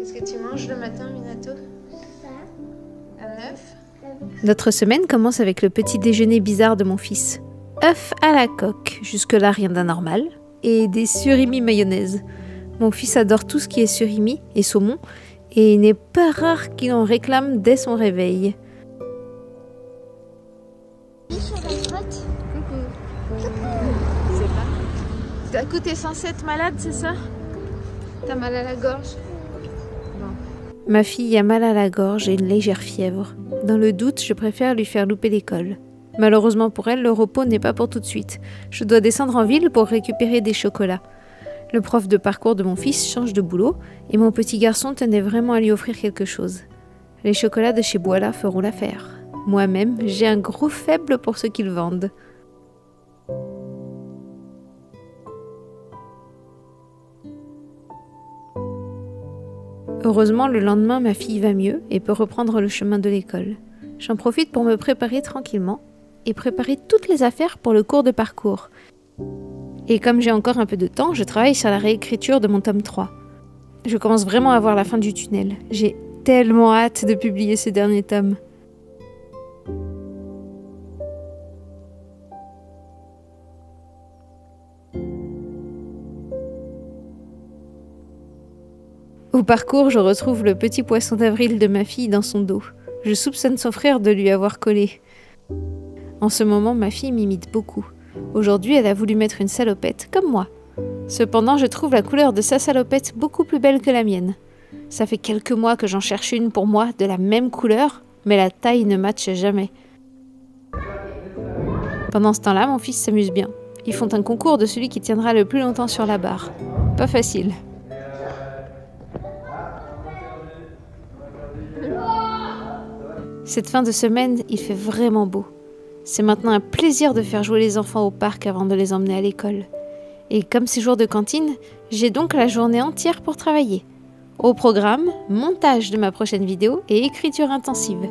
Qu'est-ce que tu manges le matin, Minato? Ça. Un œuf? Notre semaine commence avec le petit déjeuner bizarre de mon fils. œufs à la coque, jusque-là rien d'anormal, et des surimi mayonnaise. Mon fils adore tout ce qui est surimi et saumon, et il n'est pas rare qu'il en réclame dès son réveil. Sur la grotte. Coucou. C'est pas. D'un coup, t'es censée être malade, c'est ça? T'as mal à la gorge? Bon. Ma fille a mal à la gorge et une légère fièvre. Dans le doute, je préfère lui faire louper l'école. Malheureusement pour elle, le repos n'est pas pour tout de suite. Je dois descendre en ville pour récupérer des chocolats. Le prof de parcours de mon fils change de boulot et mon petit garçon tenait vraiment à lui offrir quelque chose. Les chocolats de chez Boila feront l'affaire. Moi-même, j'ai un gros faible pour ce qu'ils vendent. Heureusement, le lendemain, ma fille va mieux et peut reprendre le chemin de l'école. J'en profite pour me préparer tranquillement et préparer toutes les affaires pour le cours de parcours. Et comme j'ai encore un peu de temps, je travaille sur la réécriture de mon tome 3. Je commence vraiment à voir la fin du tunnel. J'ai tellement hâte de publier ces derniers tomes. Au parcours, je retrouve le petit poisson d'avril de ma fille dans son dos. Je soupçonne son frère de lui avoir collé. En ce moment, ma fille m'imite beaucoup. Aujourd'hui, elle a voulu mettre une salopette, comme moi. Cependant, je trouve la couleur de sa salopette beaucoup plus belle que la mienne. Ça fait quelques mois que j'en cherche une pour moi de la même couleur, mais la taille ne matche jamais. Pendant ce temps-là, mon fils s'amuse bien. Ils font un concours de celui qui tiendra le plus longtemps sur la barre. Pas facile. Cette fin de semaine, il fait vraiment beau. C'est maintenant un plaisir de faire jouer les enfants au parc avant de les emmener à l'école. Et comme c'est jour de cantine, j'ai donc la journée entière pour travailler. Au programme, montage de ma prochaine vidéo et écriture intensive.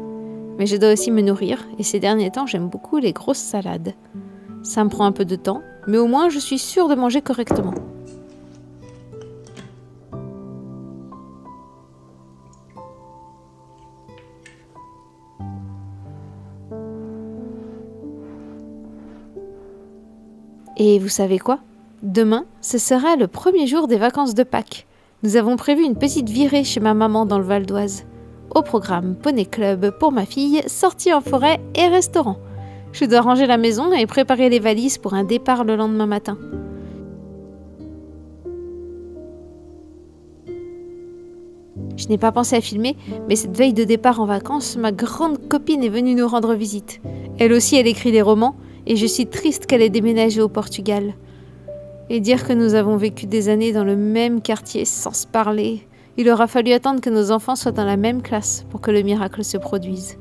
Mais je dois aussi me nourrir, et ces derniers temps, j'aime beaucoup les grosses salades. Ça me prend un peu de temps, mais au moins je suis sûre de manger correctement. Et vous savez quoi? Demain, ce sera le premier jour des vacances de Pâques. Nous avons prévu une petite virée chez ma maman dans le Val d'Oise. Au programme, poney club pour ma fille, sortie en forêt et restaurant. Je dois ranger la maison et préparer les valises pour un départ le lendemain matin. Je n'ai pas pensé à filmer, mais cette veille de départ en vacances, ma grande copine est venue nous rendre visite. Elle aussi, elle écrit des romans. Et je suis triste qu'elle ait déménagé au Portugal. Et dire que nous avons vécu des années dans le même quartier sans se parler. Il aura fallu attendre que nos enfants soient dans la même classe pour que le miracle se produise.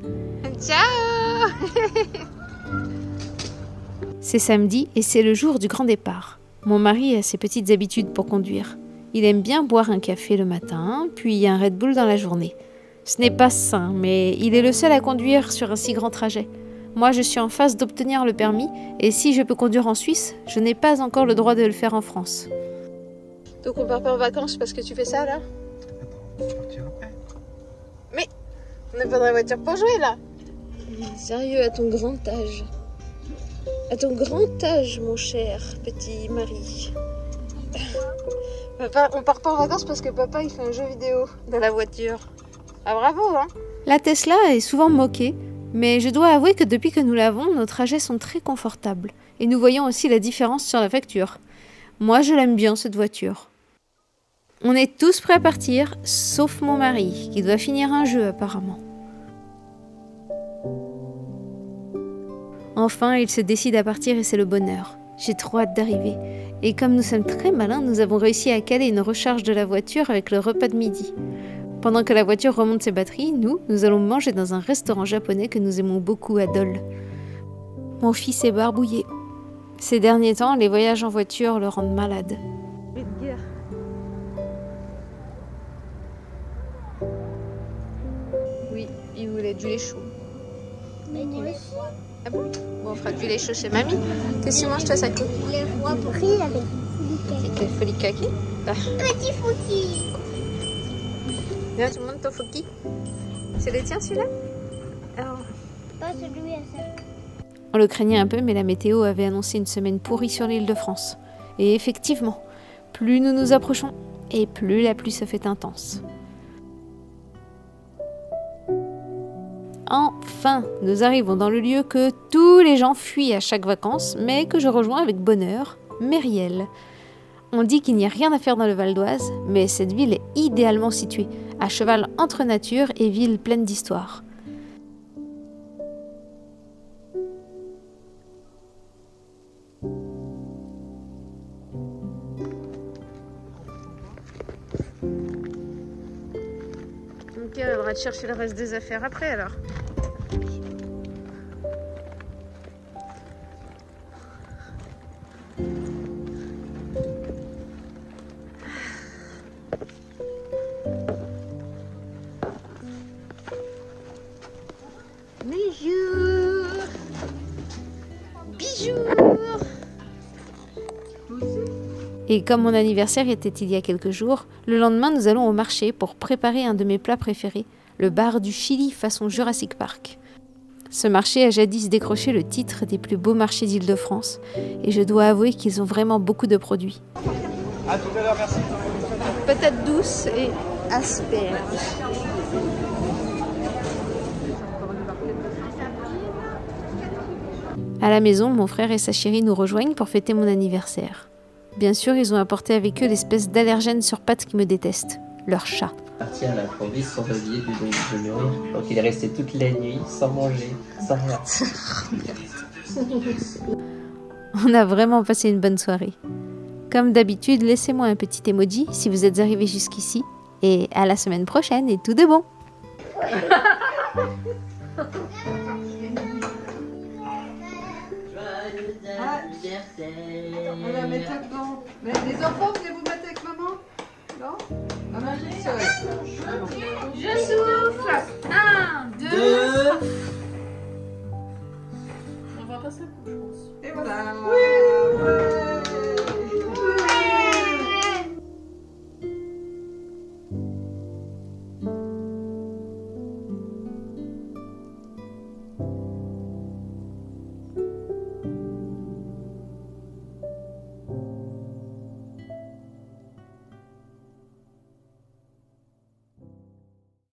Ciao. C'est samedi et c'est le jour du grand départ. Mon mari a ses petites habitudes pour conduire. Il aime bien boire un café le matin, puis un Red Bull dans la journée. Ce n'est pas sain, mais il est le seul à conduire sur un si grand trajet. Moi, je suis en phase d'obtenir le permis, et si je peux conduire en Suisse, je n'ai pas encore le droit de le faire en France. Donc on part pas en vacances parce que tu fais ça là? Attends, je partirai après. Mais on n'a pas de la voiture pour jouer là. Sérieux, à ton grand âge. À ton grand âge, mon cher petit mari. Papa, on part pas en vacances parce que papa il fait un jeu vidéo dans la voiture. Ah bravo hein. La Tesla est souvent moquée. Mais je dois avouer que depuis que nous l'avons, nos trajets sont très confortables. Et nous voyons aussi la différence sur la facture. Moi, je l'aime bien, cette voiture. On est tous prêts à partir, sauf mon mari, qui doit finir un jeu apparemment. Enfin, il se décide à partir et c'est le bonheur. J'ai trop hâte d'arriver. Et comme nous sommes très malins, nous avons réussi à caler une recharge de la voiture avec le repas de midi. Pendant que la voiture remonte ses batteries, nous allons manger dans un restaurant japonais que nous aimons beaucoup à Dole. Mon fils est barbouillé. Ces derniers temps, les voyages en voiture le rendent malade. Oui, il voulait du lait chaud. Mais moi aussi. Ah bon? Bon, on fera du lait chaud chez mamie. Qu'est-ce que tu manges toi, Sako? Les rois pris avec Quelle folie kaki. petit fouki. Là, tu montes ton Foki. C'est le tien celui-là? Alors... Pas celui à ça. On le craignait un peu, mais la météo avait annoncé une semaine pourrie sur l'île de France. Et effectivement, plus nous nous approchons, et plus la pluie se fait intense. Enfin, nous arrivons dans le lieu que tous les gens fuient à chaque vacances, mais que je rejoins avec bonheur, Mériel. On dit qu'il n'y a rien à faire dans le Val d'Oise, mais cette ville est idéalement située, à cheval entre nature et ville pleine d'histoire. Ok, on va te chercher le reste des affaires après alors. Bonjour. Bisous. Et comme mon anniversaire était il y a quelques jours, le lendemain nous allons au marché pour préparer un de mes plats préférés, le bar du Chili façon Jurassic Park. Ce marché a jadis décroché le titre des plus beaux marchés d'Île-de-France et je dois avouer qu'ils ont vraiment beaucoup de produits. À tout à l'heure, merci. Patates douces et asperges. À la maison, mon frère et sa chérie nous rejoignent pour fêter mon anniversaire. Bien sûr, ils ont apporté avec eux l'espèce d'allergène sur pattes qui me déteste, leur chat. Parti à l'improviste sans oublier de nourrir. Donc il est resté toute la nuit sans manger, sans rien. On a vraiment passé une bonne soirée. Comme d'habitude, laissez-moi un petit emoji si vous êtes arrivés jusqu'ici. Et à la semaine prochaine et tout de bon. On la met dedans. Mais les enfants, venez vous mettre avec maman? Non? Maman, Je souffle. 1, 2. et voilà. Oui.